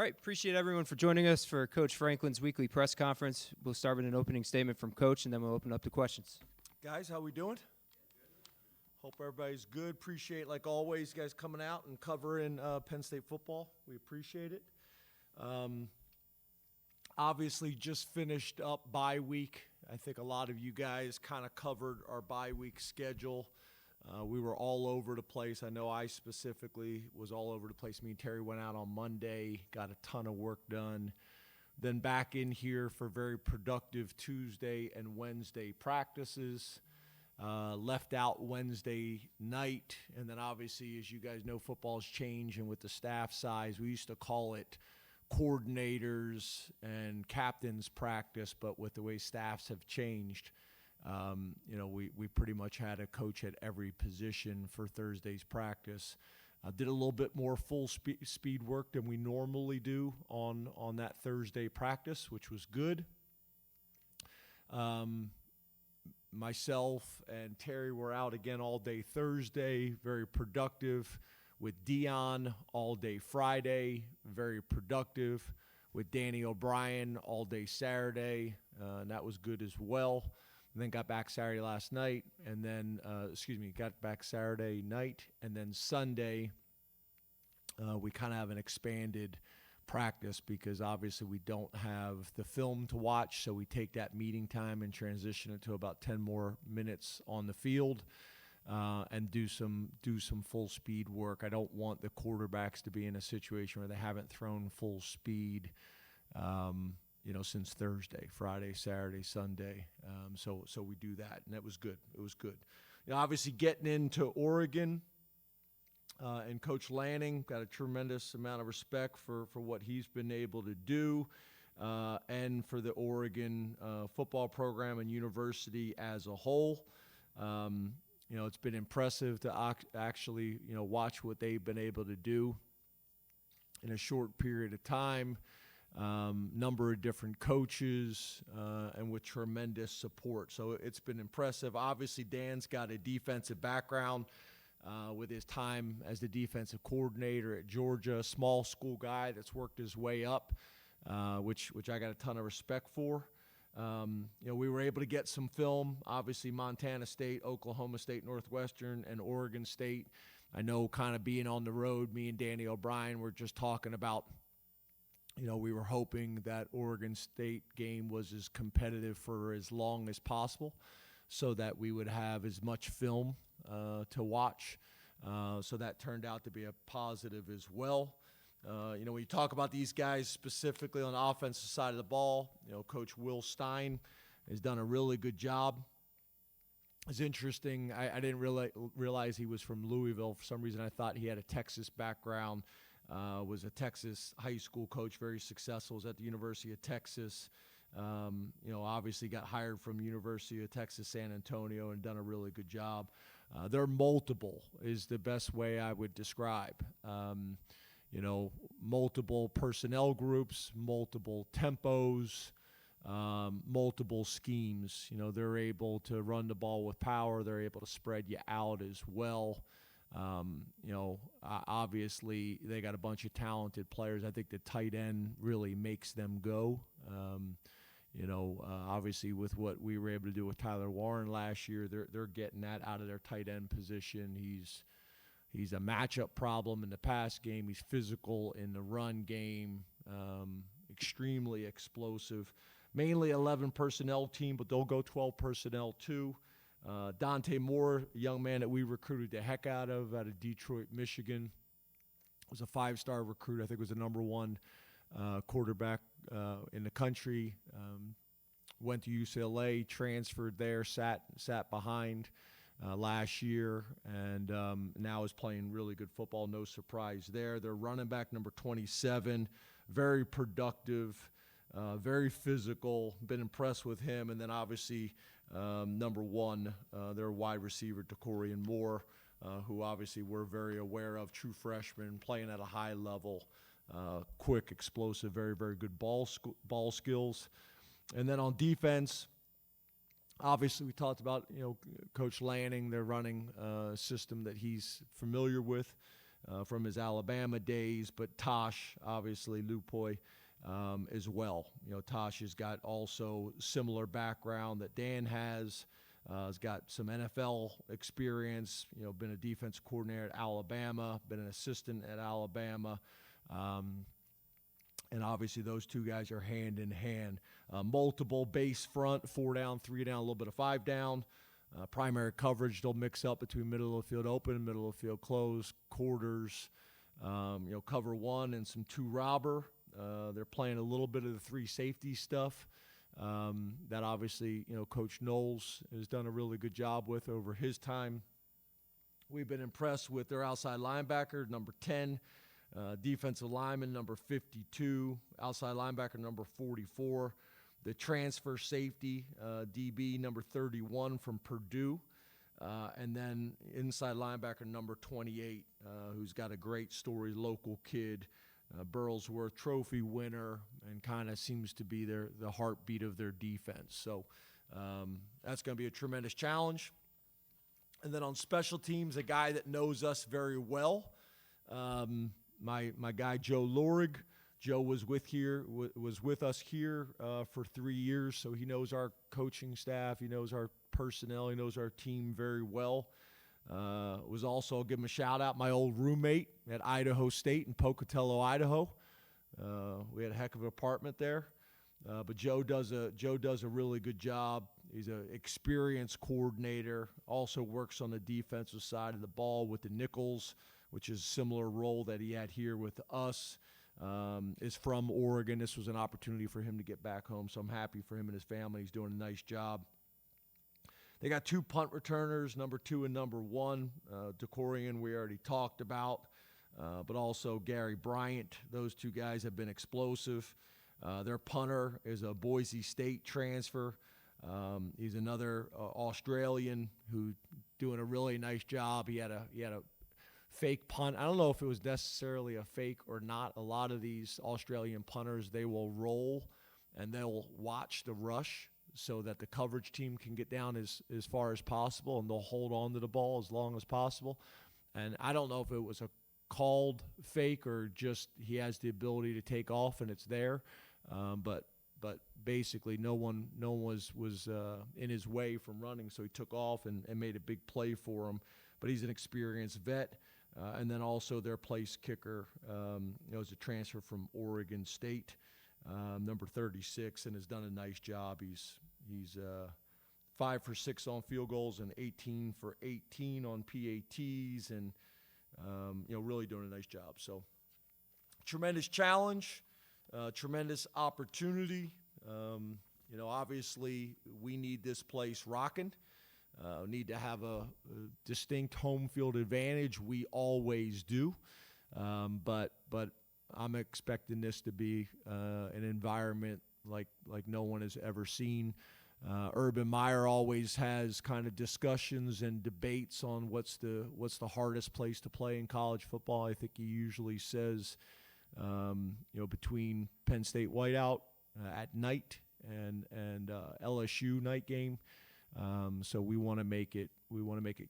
All right, appreciate everyone for joining us for Coach Franklin's weekly press conference. We'll start with an opening statement from Coach, and then we'll open up to questions. Guys, how we doing? Hope everybody's good. Appreciate, like always, you guys coming out and covering Penn State football. We appreciate it. Obviously, just finished up bye week. I think a lot of you guys kind of covered our bye week schedule. We were all over the place. I know I specifically was all over the place. Me and Terry went out on Monday, got a ton of work done. Then back in here for very productive Tuesday and Wednesday practices. Left out Wednesday night. And then obviously, as you guys know, football's changing with the staff size. We used to call it coordinators and captains practice, but with the way staffs have changed, we pretty much had a coach at every position for Thursday's practice. Did a little bit more full speed work than we normally do on that Thursday practice, which was good. Myself and Terry were out again all day Thursday, very productive. With Deion all day Friday, very productive. With Danny O'Brien all day Saturday, and that was good as well. And then got back Saturday last night, and then, got back Saturday night, and then Sunday, we kind of have an expanded practice because obviously we don't have the film to watch, so we take that meeting time and transition it to about 10 more minutes on the field. And do some full speed work. I don't want the quarterbacks to be in a situation where they haven't thrown full speed, since Thursday, Friday, Saturday, Sunday. So we do that, and that was good. It was good. Obviously getting into Oregon, and Coach Lanning, got a tremendous amount of respect for what he's been able to do, and for the Oregon football program and university as a whole. It's been impressive to actually, watch what they've been able to do in a short period of time. Number of different coaches, and with tremendous support. So it's been impressive. Obviously, Dan's got a defensive background with his time as the defensive coordinator at Georgia, small school guy that's worked his way up, which I got a ton of respect for. We were able to get some film, obviously Montana State, Oklahoma State, Northwestern, and Oregon State. I know kind of being on the road, me and Danny O'Brien were just talking about, we were hoping that Oregon State game was as competitive for as long as possible so that we would have as much film to watch. So that turned out to be a positive as well. When you talk about these guys specifically on the offensive side of the ball, Coach Will Stein has done a really good job. It's interesting. I didn't realize he was from Louisville. For some reason, I thought he had a Texas background. Was a Texas high school coach, very successful. Was at the University of Texas. Obviously got hired from University of Texas San Antonio and done a really good job. They're multiple is the best way I would describe. Multiple personnel groups, multiple tempos, multiple schemes. They're able to run the ball with power. They're able to spread you out as well. Obviously they got a bunch of talented players. I think the tight end really makes them go. Obviously with what we were able to do with Tyler Warren last year, they're getting that out of their tight end position. He's a matchup problem in the pass game. He's physical in the run game, extremely explosive. Mainly 11 personnel team, but they'll go 12 personnel too. Dante Moore, a young man that we recruited the heck out of Detroit, Michigan, was a 5-star recruit. I think was the number one quarterback in the country. Went to UCLA, transferred there, sat behind last year, and now is playing really good football. No surprise there. Their running back, number 27, very productive, very physical. Been impressed with him. And then obviously number 1, their wide receiver, Dakorien Moore, who obviously we're very aware of, true freshman, playing at a high level, quick, explosive, very, very good ball skills. And then on defense, obviously we talked about, Coach Lanning. They're running a system that he's familiar with. from his Alabama days, but Tosh, obviously, Lupoy, as well. Tosh has got also similar background that Dan has. Has got some NFL experience, been a defense coordinator at Alabama, been an assistant at Alabama. And obviously those two guys are hand in hand. Multiple base front, 4 down, 3 down, a little bit of 5 down. Primary coverage, they'll mix up between middle of the field open, middle of the field closed, quarters, cover 1 and some 2 robber. They're playing a little bit of the 3 safety stuff that obviously, Coach Knowles has done a really good job with over his time. We've been impressed with their outside linebacker, number 10, defensive lineman, number 52, outside linebacker, number 44, the transfer safety, DB, number 31 from Purdue, and then inside linebacker, number 28, who's got a great story, local kid, Burlsworth Trophy winner, and kind of seems to be the heartbeat of their defense. So that's going to be a tremendous challenge. And then on special teams, a guy that knows us very well, my guy Joe Lorig. Joe was with us here for 3 years, so he knows our coaching staff, he knows our personnel, he knows our team very well. Was also, I'll give him a shout out, my old roommate at Idaho State in Pocatello, Idaho. We had a heck of an apartment there, but Joe does a really good job. He's an experienced coordinator. Also works on the defensive side of the ball with the nickels, which is a similar role that he had here with us. Is from Oregon. This was an opportunity for him to get back home, so I'm happy for him and his family. He's doing a nice job. They got 2 punt returners, number 2 and number 1. Dakorien, we already talked about, but also Gary Bryant. Those 2 guys have been explosive. Their punter is a Boise State transfer. He's another Australian who doing a really nice job. He had a fake punt. I don't know if it was necessarily a fake or not. A lot of these Australian punters, they will roll and they'll watch the rush so that the coverage team can get down as far as possible, and they'll hold on to the ball as long as possible. And I don't know if it was a called fake or just he has the ability to take off and it's there. But basically no one was in his way from running, so he took off and made a big play for him. But he's an experienced vet. And then also their place kicker is a transfer from Oregon State, number 36, and has done a nice job. He's 5 for 6 on field goals and 18 for 18 on PATs, and really doing a nice job. So tremendous challenge, tremendous opportunity. Obviously we need this place rocking. Need to have a distinct home field advantage. We always do, but I'm expecting this to be an environment like no one has ever seen. Urban Meyer always has kind of discussions and debates on what's the hardest place to play in college football. I think he usually says, between Penn State whiteout at night and LSU night game. So we want to make it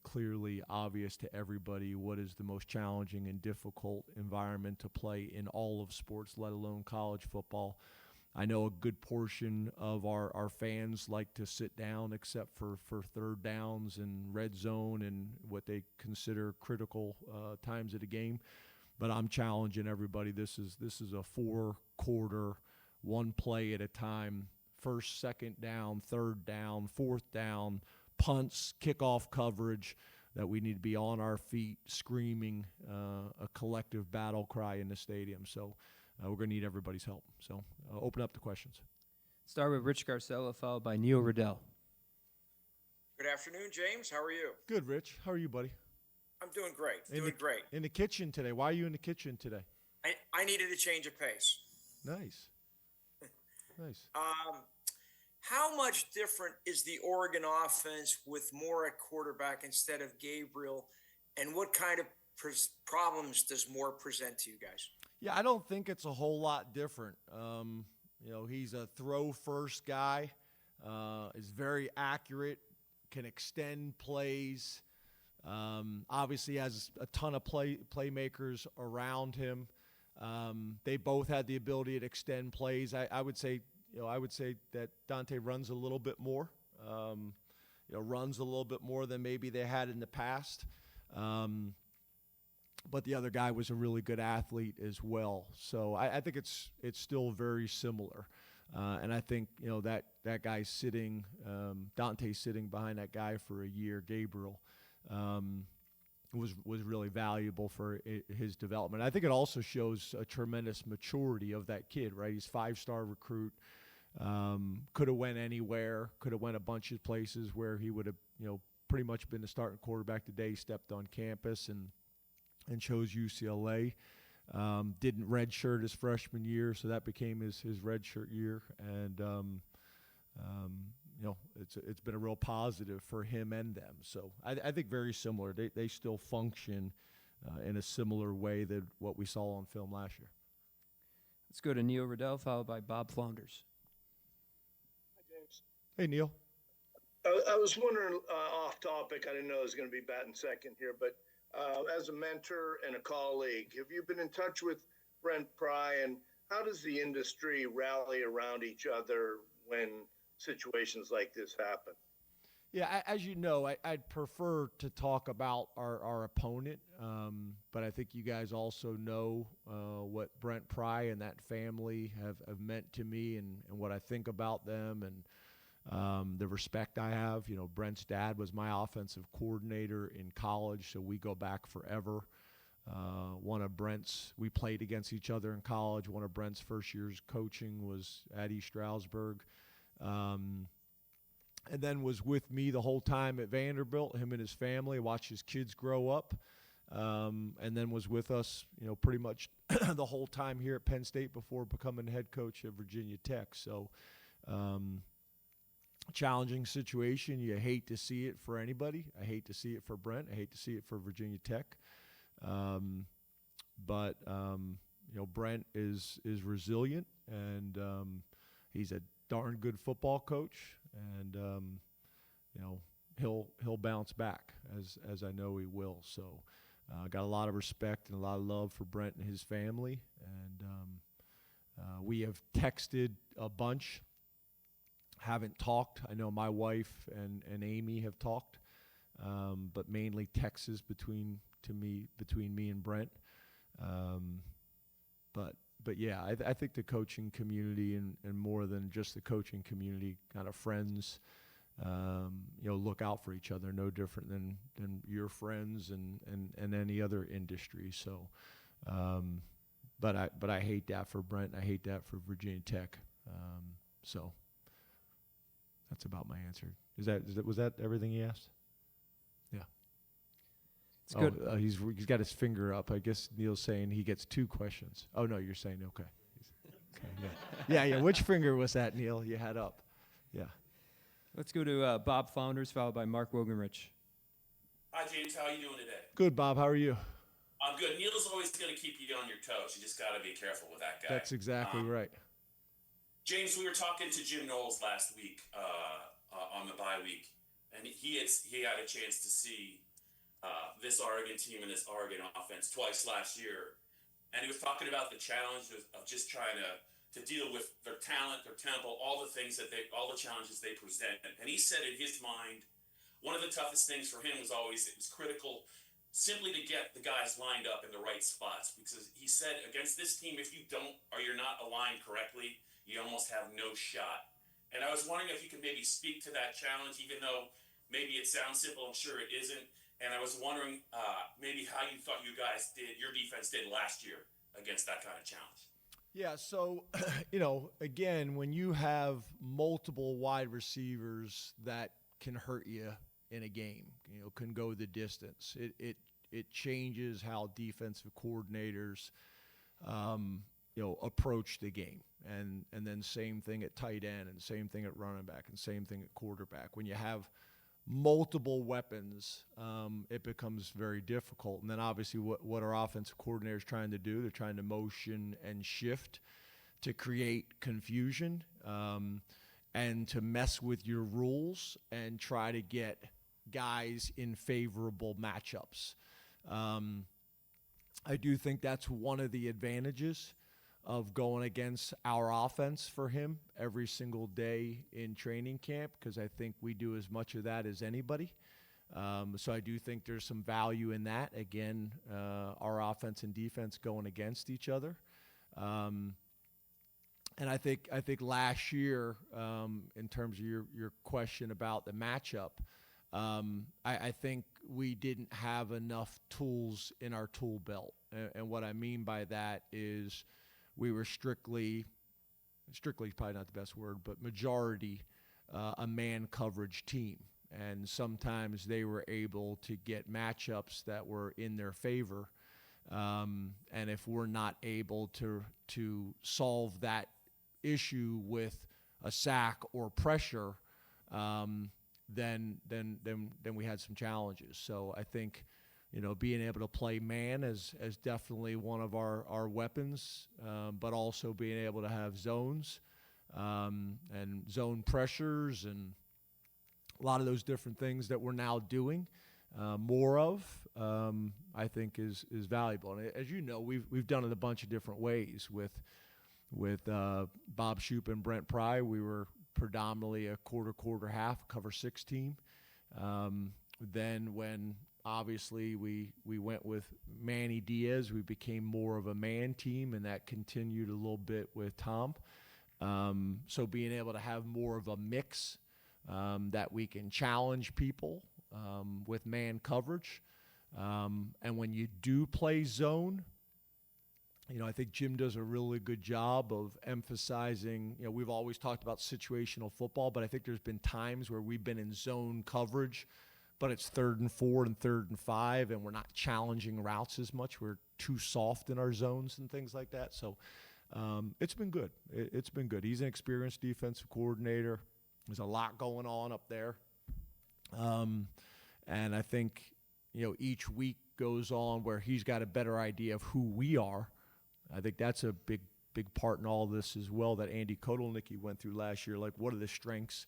clearly obvious to everybody what is the most challenging and difficult environment to play in all of sports, let alone college football. I know a good portion of our fans like to sit down, except for third downs and red zone and what they consider critical times of the game. But I'm challenging everybody. This is a 4-quarter, 1 play at a time. First, second down, third down, fourth down, punts, kickoff coverage, that we need to be on our feet screaming a collective battle cry in the stadium. So we're going to need everybody's help. So open up the questions. Start with Rich Garcella, followed by Neil Riddell. Good afternoon, James. How are you? Good, Rich. How are you, buddy? I'm doing great. Great. In the kitchen today. Why are you in the kitchen today? I needed a change of pace. Nice. Nice. How much different is the Oregon offense with Moore at quarterback instead of Gabriel, and what kind of problems does Moore present to you guys? Yeah, I don't think it's a whole lot different. He's a throw-first guy, is very accurate, can extend plays, Obviously has a ton of playmakers around him. They both had the ability to extend plays. I would say that Dante runs a little bit more. Runs a little bit more than maybe they had in the past. But the other guy was a really good athlete as well. So I think it's still very similar. And I think, that guy's sitting, Dante's sitting behind that guy for a year, Gabriel, was really valuable for his development. I think it also shows a tremendous maturity of that kid, right? He's 5-star recruit. Could have went anywhere, could have went a bunch of places where he would have, pretty much been the starting quarterback today, stepped on campus and chose UCLA. Didn't redshirt his freshman year, so that became his redshirt year. And, it's been a real positive for him and them. So I think very similar. They still function in a similar way that what we saw on film last year. Let's go to Neil Riddell, followed by Bob Flounders. Hi, James. Hey, Neil. I was wondering, off topic, I didn't know I was going to be batting second here, but as a mentor and a colleague, have you been in touch with Brent Pry, and how does the industry rally around each other when situations like this happen? Yeah, as you know, I'd prefer to talk about our opponent, but I think you guys also know what Brent Pry and that family have meant to me and what I think about them and the respect I have. Brent's dad was my offensive coordinator in college, so we go back forever. We played against each other in college. One of Brent's first years coaching was at East Stroudsburg. And then was with me the whole time at Vanderbilt, him and his family, watched his kids grow up, and then was with us, pretty much the whole time here at Penn State before becoming head coach at Virginia Tech. So challenging situation. You hate to see it for anybody. I hate to see it for Brent. I hate to see it for Virginia Tech. But Brent is resilient, and he's a darn good football coach, and he'll bounce back as I know he will. So got a lot of respect and a lot of love for Brent and his family, and we have texted a bunch. Haven't talked. I know my wife and Amy have talked, but mainly texts between me and Brent. But yeah, I think the coaching community and more than just the coaching community, kind of friends, look out for each other, no different than your friends and any other industry. So, but I hate that for Brent. I hate that for Virginia Tech. So that's about my answer. Was that everything he asked? Yeah. It's good. He's got his finger up. I guess Neil's saying he gets 2 questions. Oh, no, you're saying okay. Okay, yeah. Which finger was that, Neil, you had up? Yeah. Let's go to Bob Flounders, followed by Mark Wogenrich. Hi, James. How are you doing today? Good, Bob. How are you? I'm good. Neil's always going to keep you on your toes. You just got to be careful with that guy. That's exactly right. James, we were talking to Jim Knowles last week on the bye week, and he had a chance to see this Oregon team and this Oregon offense twice last year, and he was talking about the challenge of just trying to deal with their talent, their tempo, all the challenges they present. And he said in his mind, one of the toughest things for him was always, it was critical simply to get the guys lined up in the right spots, because he said against this team, if you don't, or you're not aligned correctly, you almost have no shot. And I was wondering if you could maybe speak to that challenge, even though maybe it sounds simple, I'm sure it isn't. And I was wondering maybe how you thought your defense did last year against that kind of challenge. Yeah, so, again, when you have multiple wide receivers that can hurt you in a game, can go the distance, it changes how defensive coordinators, approach the game. And then same thing at tight end, and same thing at running back, and same thing at quarterback. When you have multiple weapons, it becomes very difficult. And then obviously what our offensive coordinator is trying to do, they're trying to motion and shift to create confusion, and to mess with your rules and try to get guys in favorable matchups. I do think that's one of the advantages of going against our offense for him every single day in training camp, because I think we do as much of that as anybody. So I do think there's some value in that. Again, our offense and defense going against each other. And I think last year, in terms of your question about the matchup, I think we didn't have enough tools in our tool belt. And what I mean by that is we were strictly is probably not the best word, but majority a man coverage team. And sometimes they were able to get matchups that were in their favor. And if we're not able to solve that issue with a sack or pressure, then we had some challenges. So I think, being able to play man is definitely one of our weapons, but also being able to have zones and zone pressures and a lot of those different things that we're now doing more of, I think is valuable. And as you know, we've done it a bunch of different ways with Bob Shoop and Brent Pry. We were predominantly a quarter half cover 6 team. Then when obviously we went with Manny Diaz, we became more of a man team, and that continued a little bit with Tom. So being able to have more of a mix that we can challenge people with man coverage. And when you do play zone, I think Jim does a really good job of emphasizing, we've always talked about situational football, but I think there's been times where we've been in zone coverage, but it's 3rd and 4 and 3rd and 5, and we're not challenging routes as much. We're too soft in our zones and things like that. So it's been good. It's been good. He's an experienced defensive coordinator. There's a lot going on up there. And I think, each week goes on where he's got a better idea of who we are. I think that's a big part in all this as well that Andy Kotelnicki went through last year. Like, what are the strengths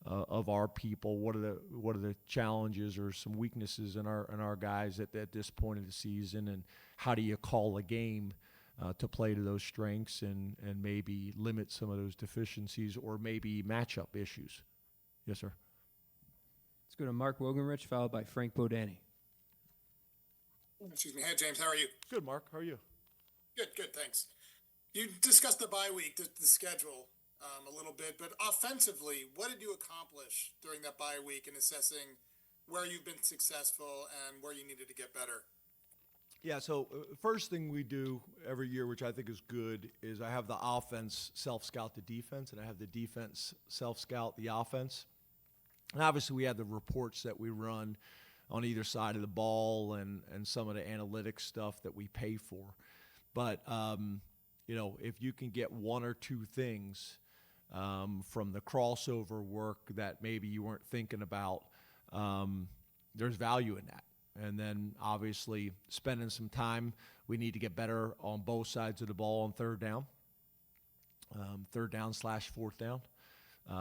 of our people? What are the challenges or some weaknesses in our guys at this point of the season? And how do you call a game to play to those strengths and maybe limit some of those deficiencies or maybe matchup issues? Yes, sir. Let's go to Mark Wogenrich, followed by Frank Bodani. Excuse me. Hey, James, how are you? Good, Mark. How are you? Good, thanks. You discussed the bye week, the schedule a little bit, but offensively, what did you accomplish during that bye week in assessing where you've been successful and where you needed to get better? Yeah, so first thing we do every year, which I think is good, is I have the offense self-scout the defense, and I have the defense self-scout the offense. And obviously we have the reports that we run on either side of the ball and some of the analytics stuff that we pay for. But, if you can get one or two things from the crossover work that maybe you weren't thinking about, there's value in that. And then obviously spending some time, we need to get better on both sides of the ball on 3rd down, 3rd down / 4th down.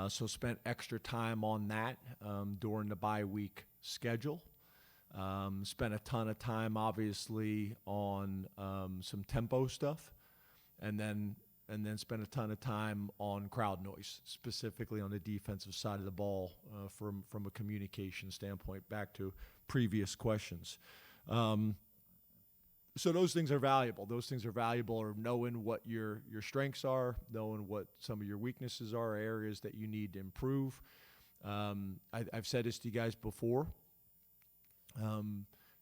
So spent extra time on that during the bye week schedule. Spent a ton of time, obviously, on some tempo stuff, and then spent a ton of time on crowd noise, specifically on the defensive side of the ball from a communication standpoint, back to previous questions. So those things are valuable. Those things are valuable, or knowing what your strengths are, knowing what some of your weaknesses are, areas that you need to improve. I've said this to you guys before.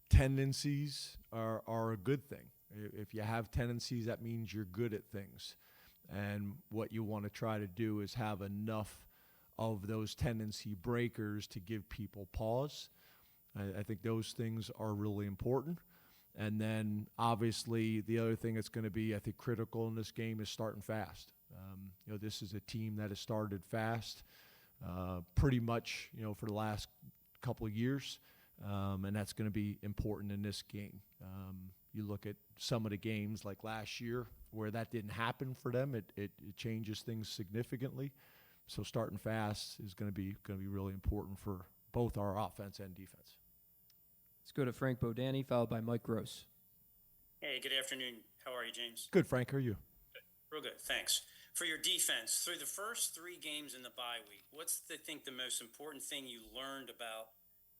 Tendencies are a good thing. If you have tendencies, that means you're good at things. And what you want to try to do is have enough of those tendency breakers to give people pause. I think those things are really important. And then obviously the other thing that's going to be, I think, critical in this game is starting fast. This is a team that has started fast pretty much, for the last couple of years. And that's going to be important in this game. You look at some of the games like last year where that didn't happen for them. It changes things significantly. So starting fast is going to be really important for both our offense and defense. Let's go to Frank Bodani, followed by Mike Gross. Hey, good afternoon. How are you, James? Good, Frank. How are you? Real good, thanks. For your defense, through the first 3 games in the bye week, what's the most important thing you learned about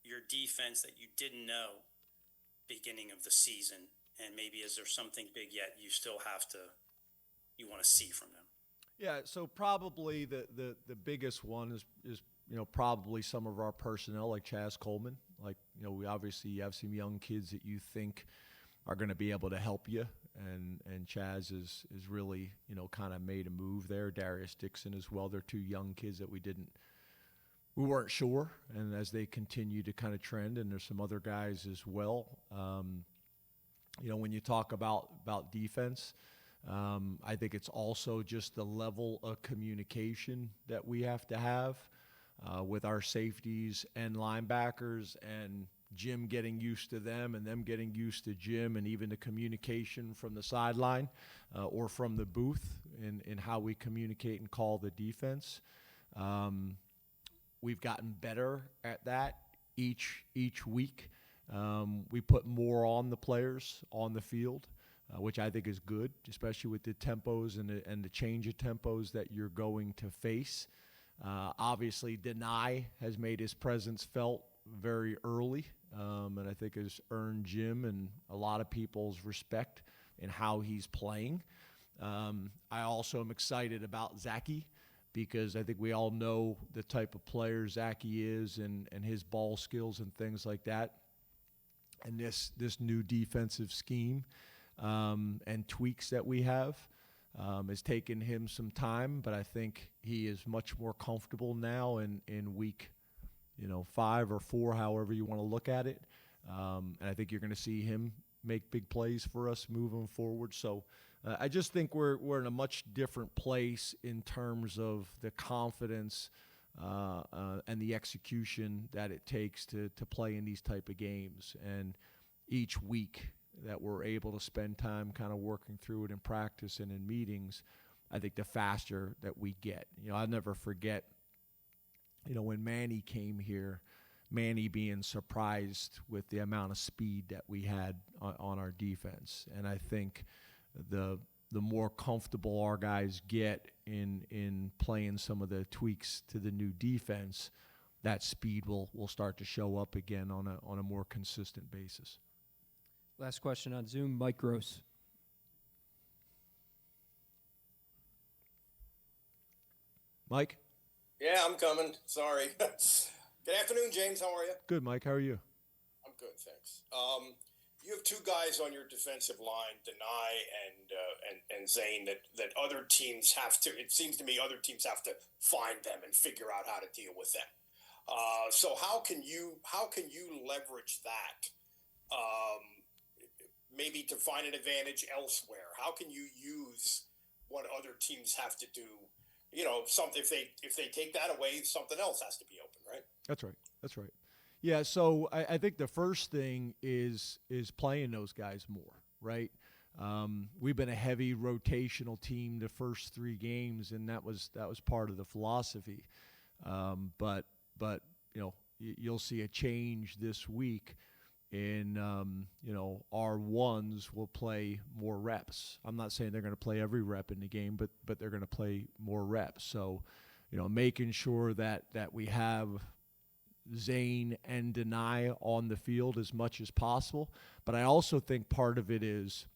your defense that you didn't know beginning of the season? And maybe is there something big yet you want to see from them? Yeah, so probably the biggest one is probably some of our personnel like Chaz, Coleman. Like, we obviously have some young kids that you think are going to be able to help you, and Chaz is really kind of made a move there. Daryus, Dixon as well. They're 2 young kids that we weren't sure, and as they continue to kind of trend, and there's some other guys as well. When you talk about defense, I think it's also just the level of communication that we have to have with our safeties and linebackers, and Jim getting used to them and them getting used to Jim, and even the communication from the sideline or from the booth in how we communicate and call the defense. We've gotten better at that each week. We put more on the players on the field, which I think is good, especially with the tempos and the change of tempos that you're going to face. Obviously, Dani has made his presence felt very early, and I think has earned Jim and a lot of people's respect in how he's playing. I also am excited about Zachy, because I think we all know the type of player Zachy is and his ball skills and things like that. And this new defensive scheme and tweaks that we have has taken him some time, but I think he is much more comfortable now in week 5 or 4, however you want to look at it. And I think you're going to see him make big plays for us moving forward. So I just think we're in a much different place in terms of the confidence and the execution that it takes to play in these type of games. And each week that we're able to spend time kind of working through it in practice and in meetings, I think the faster that we get. I'll never forget, when Manny came here, Manny being surprised with the amount of speed that we had on our defense. And I think the more comfortable our guys get in playing some of the tweaks to the new defense, that speed will start to show up again on a more consistent basis. Last question on Zoom, Mike Gross. Mike? Yeah, I'm coming. Sorry. Good afternoon, James. How are you? Good, Mike. How are you? I'm good, thanks. You have 2 guys on your defensive line, Dani and Zane, that other teams have to. It seems to me other teams have to find them and figure out how to deal with them. So how can you leverage that? Maybe to find an advantage elsewhere. How can you use what other teams have to do? Something if they take that away, something else has to be open, right? That's right. Yeah, so I think the first thing is playing those guys more, right? We've been a heavy rotational team the first 3 games, and that was part of the philosophy. But you'll see a change this week in our ones will play more reps. I'm not saying they're going to play every rep in the game, but they're going to play more reps. So, making sure that we have Zane and Dani on the field as much as possible. But I also think part of it is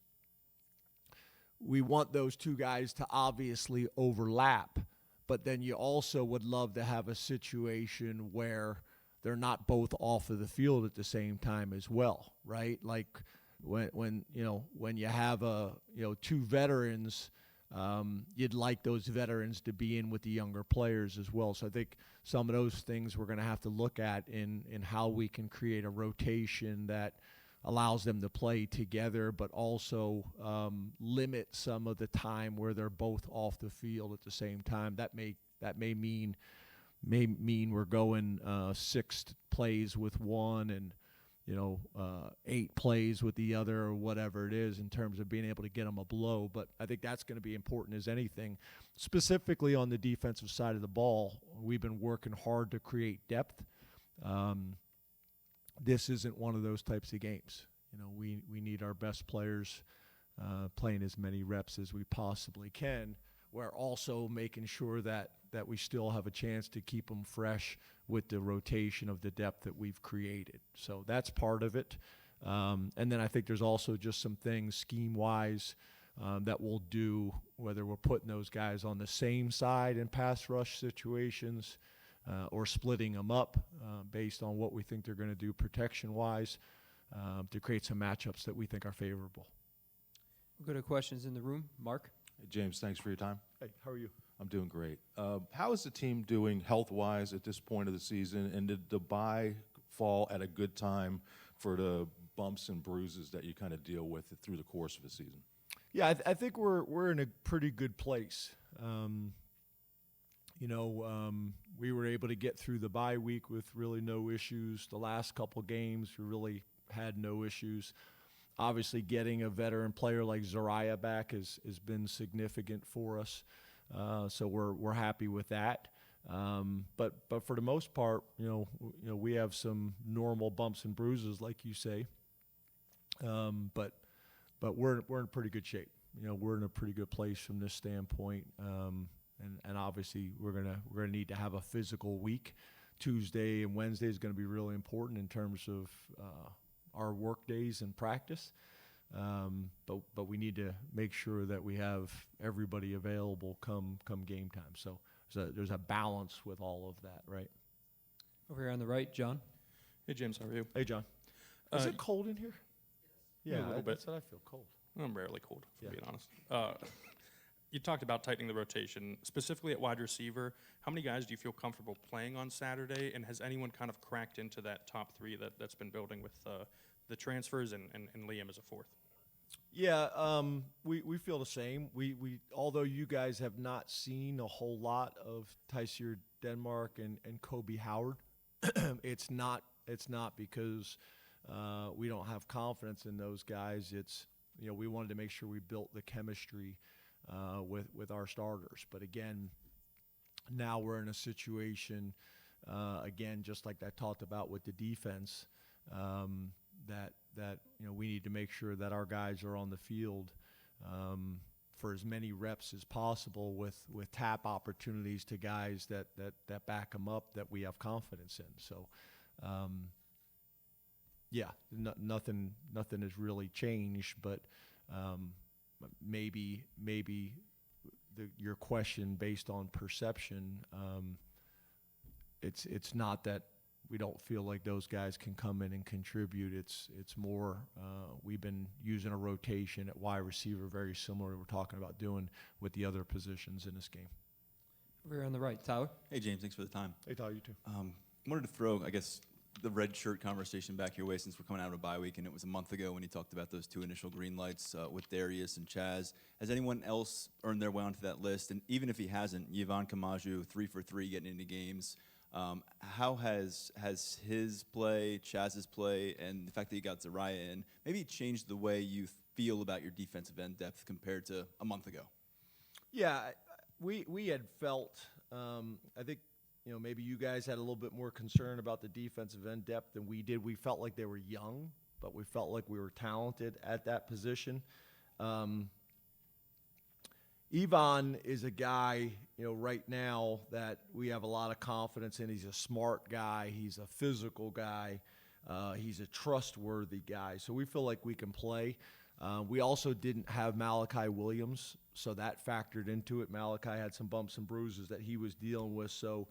we want those 2 guys to obviously overlap, but then you also would love to have a situation where they're not both off of the field at the same time as well, right? Like when you have 2 veterans, you'd like those veterans to be in with the younger players as well. So I think some of those things we're going to have to look at in how we can create a rotation that allows them to play together, but also limit some of the time where they're both off the field at the same time. That may mean we're going 6 plays with one and 8 plays with the other, or whatever it is in terms of being able to get them a blow. But I think that's going to be important as anything. Specifically on the defensive side of the ball, we've been working hard to create depth this isn't one of those types of games. We need our best players playing as many reps as we possibly can. We're also making sure that we still have a chance to keep them fresh with the rotation of the depth that we've created. So that's part of it. And then I think there's also just some things scheme-wise that we'll do, whether we're putting those guys on the same side in pass rush situations or splitting them up based on what we think they're going to do protection-wise to create some matchups that we think are favorable. We'll go to questions in the room. Mark? Hey, James, thanks for your time. Hey, how are you? I'm doing great. How is the team doing health-wise at this point of the season, and did the bye fall at a good time for the bumps and bruises that you kind of deal with through the course of the season? Yeah, I think we're in a pretty good place. We were able to get through the bye week with really no issues. The last couple games, we really had no issues. Obviously, getting a veteran player like Zariah back has been significant for us, so we're happy with that. But for the most part, we have some normal bumps and bruises, like you say. But we're in pretty good shape. We're in a pretty good place from this standpoint. And obviously we're gonna need to have a physical week. Tuesday and Wednesday is going to be really important in terms of our work days and practice. But we need to make sure that we have everybody available come game time. So there's a balance with all of that, right? Over here on the right, John? Hey, James, how are you? Hey, John. Is it cold in here? Yeah, a little bit. I feel cold. I'm rarely cold, if I'm being honest. You talked about tightening the rotation, specifically at wide receiver. How many guys do you feel comfortable playing on Saturday, and has anyone kind of cracked into that top three that's been building with the transfers and Liam as a fourth? Yeah, we feel the same. We although you guys have not seen a whole lot of Tysier Denmark and Kobe Howard, it's not because we don't have confidence in those guys. It's we wanted to make sure we built the chemistry with our starters. But again, now we're in a situation again, just like I talked about with the defense, that we need to make sure that our guys are on the field for as many reps as possible with tap opportunities to guys that back them up, that we have confidence in. So nothing has really changed, but maybe your question based on perception, it's not that we don't feel like those guys can come in and contribute. It's more we've been using a rotation at wide receiver, very similar to what we're talking about doing with the other positions in this game. Over here on the right, Tyler? Hey, James, thanks for the time. Hey, Tyler, you too. Wanted to throw, I guess, the red shirt conversation back your way, since we're coming out of a bye week, and it was a month ago when you talked about those two initial green lights with Daryus and Chaz. Has anyone else earned their way onto that list? And even if he hasn't, Yvonne Kamaju, 3 for 3 getting into games. How has his play, Chaz's play, and the fact that you got Zariah in maybe changed the way you feel about your defensive end depth compared to a month ago? Yeah, we had felt, I think, maybe you guys had a little bit more concern about the defensive end depth than we did. We felt like they were young, but we felt like we were talented at that position. Yvonne is a guy, right now that we have a lot of confidence in. He's a smart guy. He's a physical guy. He's a trustworthy guy. So we feel like we can play. We also didn't have Malachi Williams, so that factored into it. Malachi had some bumps and bruises that he was dealing with, so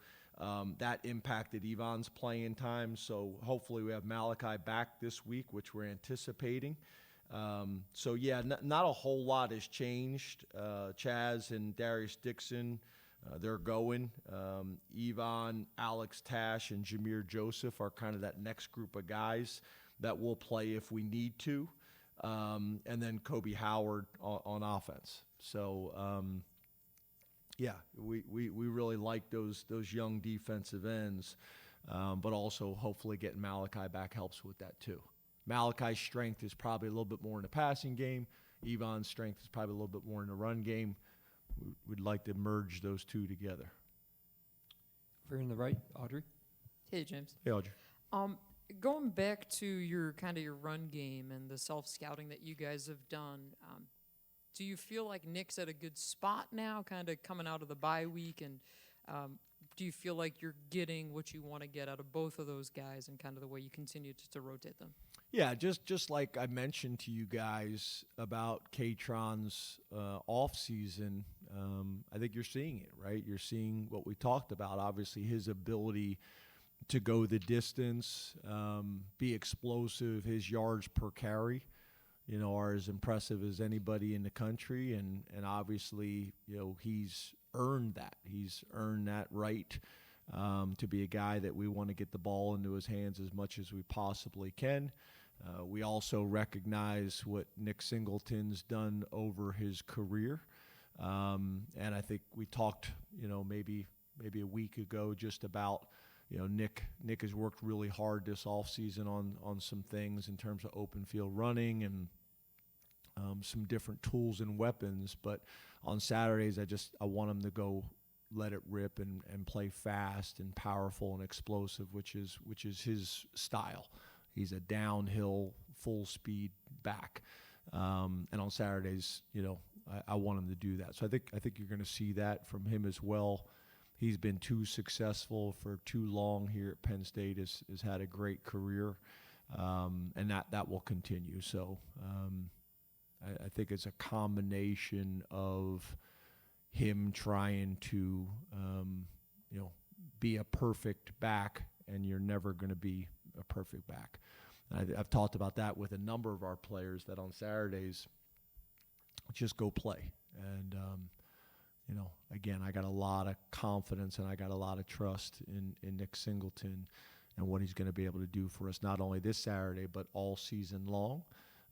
that impacted Yvonne's playing time. So hopefully we have Malachi back this week, which we're anticipating. Not a whole lot has changed. Chaz and Daryus Dixon, they're going. Yvonne, Alex Tash, and Jameer Joseph are kind of that next group of guys that will play if we need to. And then Kobe Howard on offense. So, we really like those young defensive ends, but also hopefully getting Malachi back helps with that too. Malachi's strength is probably a little bit more in the passing game. Yvonne's strength is probably a little bit more in the run game. We'd like to merge those two together. Over here on the right, Audrey? Hey, James. Hey, Audrey. Going back to your run game and the self-scouting that you guys have done, do you feel like Nick's at a good spot now, kind of coming out of the bye week, and do you feel like you're getting what you want to get out of both of those guys and kind of the way you continue to rotate them? Yeah, just like I mentioned to you guys about K-Tron's off-season, I think you're seeing it, right? You're seeing what we talked about, obviously his ability to go the distance, be explosive, his yards per carry, are as impressive as anybody in the country, and obviously, he's earned that. He's earned that right to be a guy that we want to get the ball into his hands as much as we possibly can. We also recognize what Nick Singleton's done over his career, and I think we talked, maybe a week ago just about, Nick has worked really hard this offseason on some things in terms of open field running and some different tools and weapons. But on Saturdays, I want him to go let it rip and play fast and powerful and explosive, which is his style. He's a downhill, full speed back. And on Saturdays, I want him to do that. So I think you're going to see that from him as well. He's been too successful for too long here at Penn State. Has had a great career, and that will continue. So I think it's a combination of him trying to be a perfect back, and you're never going to be a perfect back. I've talked about that with a number of our players, that on Saturdays, just go play. And again, I got a lot of confidence and I got a lot of trust in Nick Singleton and what he's going to be able to do for us, not only this Saturday, but all season long.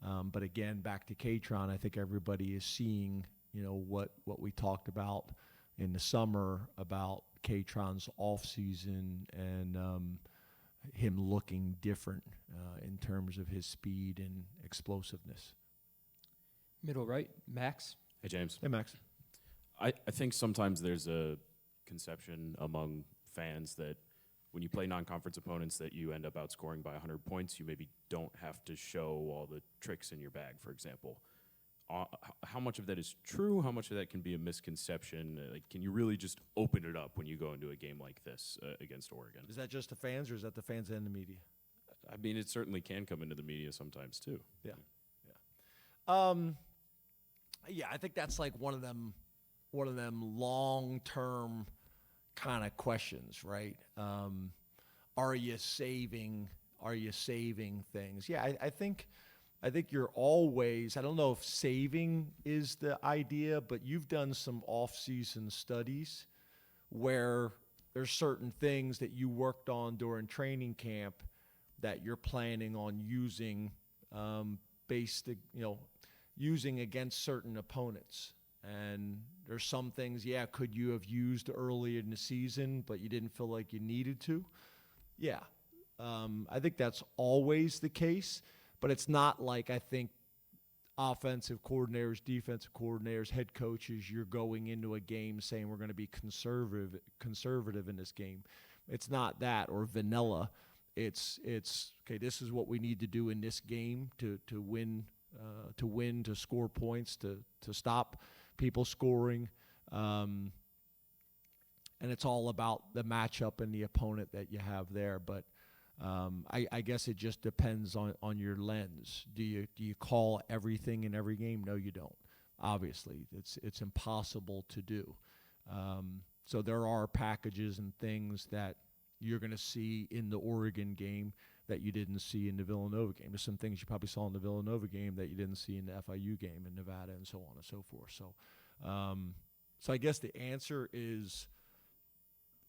But again, back to K-Tron, I think everybody is seeing, what we talked about in the summer about K-Tron's off season and him looking different in terms of his speed and explosiveness. Middle right, Max. Hey, James. Hey, Max. I think sometimes there's a conception among fans that when you play non-conference opponents that you end up outscoring by 100 points. You maybe don't have to show all the tricks in your bag, for example. How much of that is true? How much of that can be a misconception? Can you really just open it up when you go into a game like this against Oregon? Is that just the fans, or is that the fans and the media? I mean, it certainly can come into the media sometimes, too. Yeah. Yeah, I think that's like one of them long-term kind of questions, right? Are you saving things? Yeah, I think you're always, I don't know if saving is the idea, but you've done some off-season studies where there's certain things that you worked on during training camp that you're planning on using using against certain opponents. And there's some things, could you have used early in the season, but you didn't feel like you needed to? Yeah. I think that's always the case, but it's not like, I think, offensive coordinators, defensive coordinators, head coaches, you're going into a game saying we're going to be conservative in this game. It's not that, or vanilla. It's okay, this is what we need to do in this game to win, to score points, to stop people scoring. And it's all about the matchup and the opponent that you have there. But I guess it just depends on your lens. Do you call everything in every game? No, you don't. Obviously, it's impossible to do. So there are packages and things that you're going to see in the Oregon game that you didn't see in the Villanova game. There's some things you probably saw in the Villanova game that you didn't see in the FIU game in Nevada, and so on and so forth. So, so I guess the answer is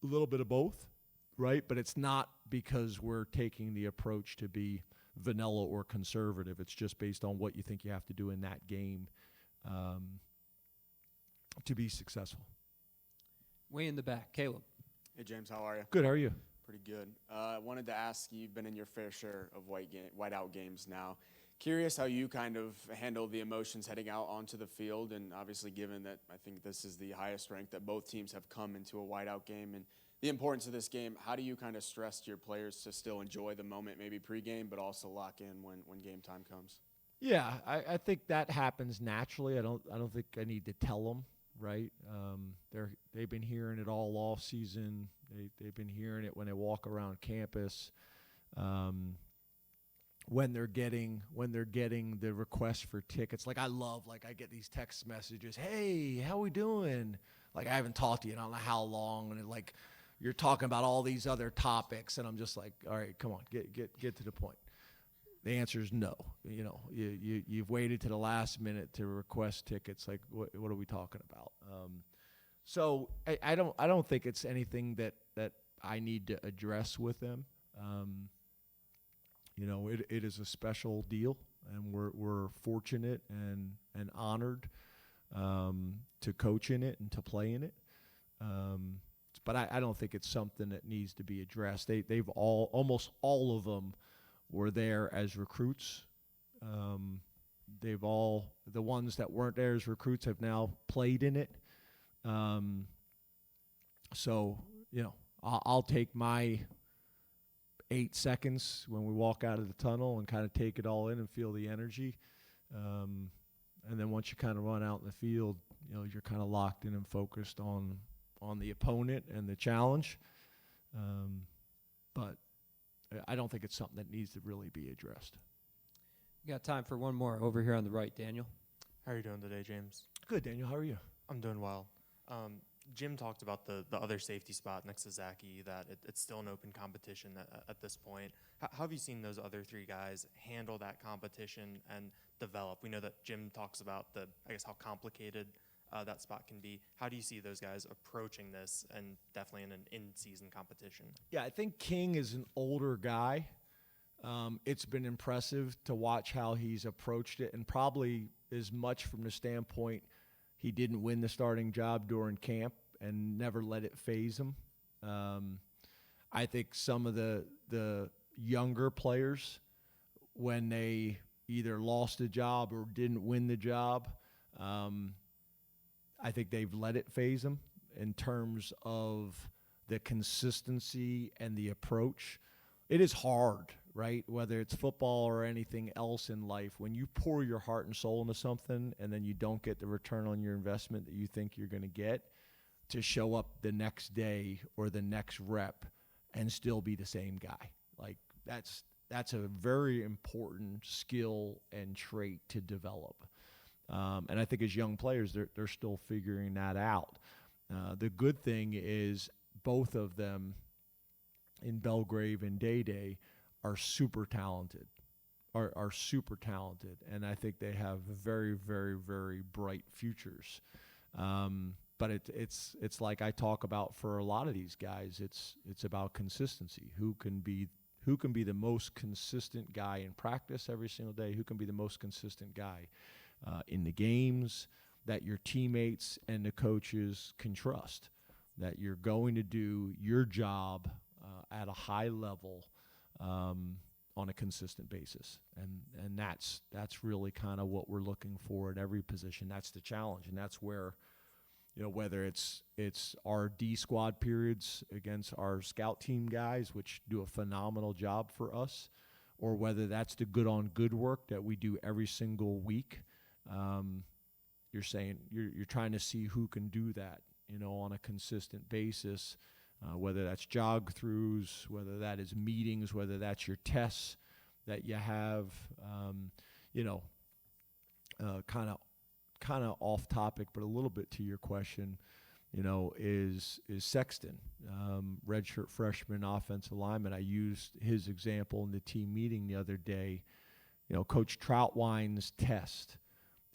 a little bit of both, right? But it's not because we're taking the approach to be vanilla or conservative. It's just based on what you think you have to do in that game to be successful. Way in the back, Caleb. Hey, James, how are you? Good, how are you? Pretty good. I wanted to ask, you've been in your fair share of whiteout games now. Curious how you kind of handle the emotions heading out onto the field, and obviously given that I think this is the highest rank that both teams have come into a whiteout game, and the importance of this game, how do you kind of stress to your players to still enjoy the moment, maybe pregame, but also lock in when game time comes? Yeah, I think that happens naturally. I don't think I need to tell them, right? They've been hearing it all off season. They've been hearing it when they walk around campus. When they're getting the request for tickets, like I get these text messages. Hey, how we doing? Like I haven't talked to you in I don't know how long, and like you're talking about all these other topics, and I'm just like, all right, come on, get to the point. The answer is no. You know, you've waited to the last minute to request tickets. Like, what are we talking about? So I don't think it's anything that I need to address with them. You know, it is a special deal, and we're fortunate and honored to coach in it and to play in it. But I don't think it's something that needs to be addressed. They've almost all of them were there as recruits. The ones that weren't there as recruits have now played in it. So, you know, I'll take my 8 seconds when we walk out of the tunnel and kind of take it all in and feel the energy. And then once you kind of run out in the field, you know, you're kind of locked in and focused on the opponent and the challenge. But I don't think it's something that needs to really be addressed. We got time for one more over here on the right, Daniel. How are you doing today, James? Good, Daniel. How are you? I'm doing well. Jim talked about the other safety spot next to Zachy, that it's still an open competition at this point. How have you seen those other three guys handle that competition and develop? We know that Jim talks about how complicated that spot can be. How do you see those guys approaching this, and definitely in an in-season competition? Yeah, I think King is an older guy. It's been impressive to watch how he's approached it, and probably as much from the standpoint he didn't win the starting job during camp and never let it faze him. I think some of the younger players, when they either lost a job or didn't win the job, I think they've let it faze them in terms of the consistency and the approach. It is hard, right? Whether it's football or anything else in life, when you pour your heart and soul into something and then you don't get the return on your investment that you think you're going to get, to show up the next day or the next rep and still be the same guy. Like that's a very important skill and trait to develop. And I think as young players, they're still figuring that out. The good thing is both of them in Belgrave and Day are super talented, are super talented. And I think they have very, very, very bright futures. But it's like I talk about for a lot of these guys, it's about consistency. Who can be the most consistent guy in practice every single day? Who can be the most consistent guy in the games that your teammates and the coaches can trust, that you're going to do your job at a high level on a consistent basis. And that's really kind of what we're looking for at every position. That's the challenge, and that's where, you know, whether it's our D squad periods against our scout team guys, which do a phenomenal job for us, or whether that's the good on good work that we do every single week. You're saying you're trying to see who can do that, you know, on a consistent basis, whether that's jog throughs, whether that is meetings, whether that's your tests that you have, you know, kind of off topic, but a little bit to your question, you know, is Sexton, redshirt freshman offensive lineman. I used his example in the team meeting the other day. You know, Coach Troutwine's test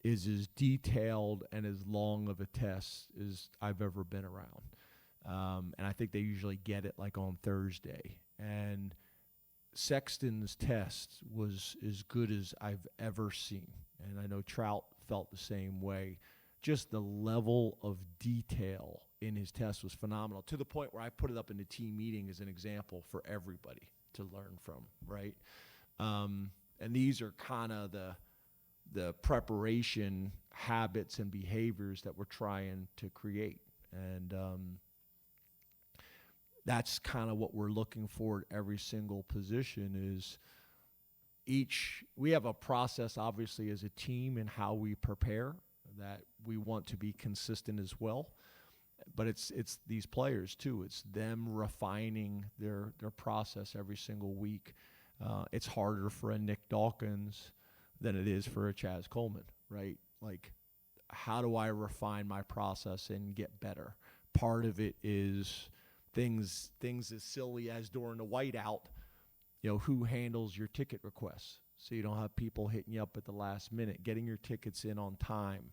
is as detailed and as long of a test as I've ever been around. And I think they usually get it like on Thursday. And Sexton's test was as good as I've ever seen. And I know Trout felt the same way. Just the level of detail in his test was phenomenal, to the point where I put it up in the team meeting as an example for everybody to learn from, right? And these are kind of the preparation habits and behaviors that we're trying to create. And that's kind of what we're looking for at every single position is we have a process, obviously, as a team in how we prepare that we want to be consistent as well. But it's these players, too. It's them refining their process every single week. It's harder for a Nick Dawkins than it is for a Chaz Coleman, right? Like, how do I refine my process and get better? Part of it is things as silly as during the whiteout, who handles your ticket requests so you don't have people hitting you up at the last minute, getting your tickets in on time,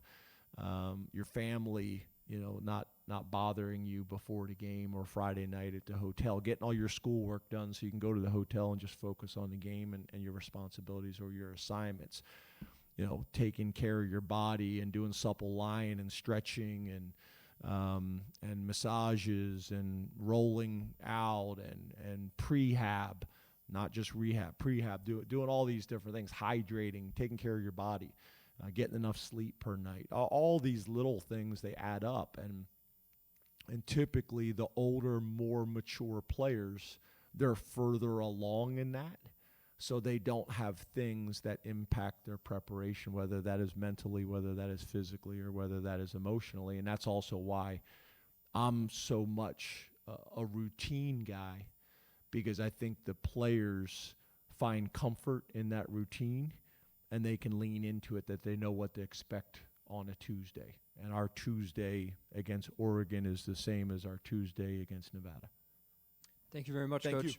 your family, not bothering you before the game or Friday night at the hotel, getting all your schoolwork done so you can go to the hotel and just focus on the game and your responsibilities or your assignments. Taking care of your body and doing supple lying and stretching and massages and rolling out and prehab, not just rehab, prehab, doing all these different things, hydrating, taking care of your body, getting enough sleep per night. All these little things, they add up. And typically the older, more mature players, they're further along in that. So they don't have things that impact their preparation, whether that is mentally, whether that is physically, or whether that is emotionally. And that's also why I'm so much a routine guy, because I think the players find comfort in that routine and they can lean into it, that they know what to expect on a Tuesday. And our Tuesday against Oregon is the same as our Tuesday against Nevada. Thank you very much, Thank Coach. you.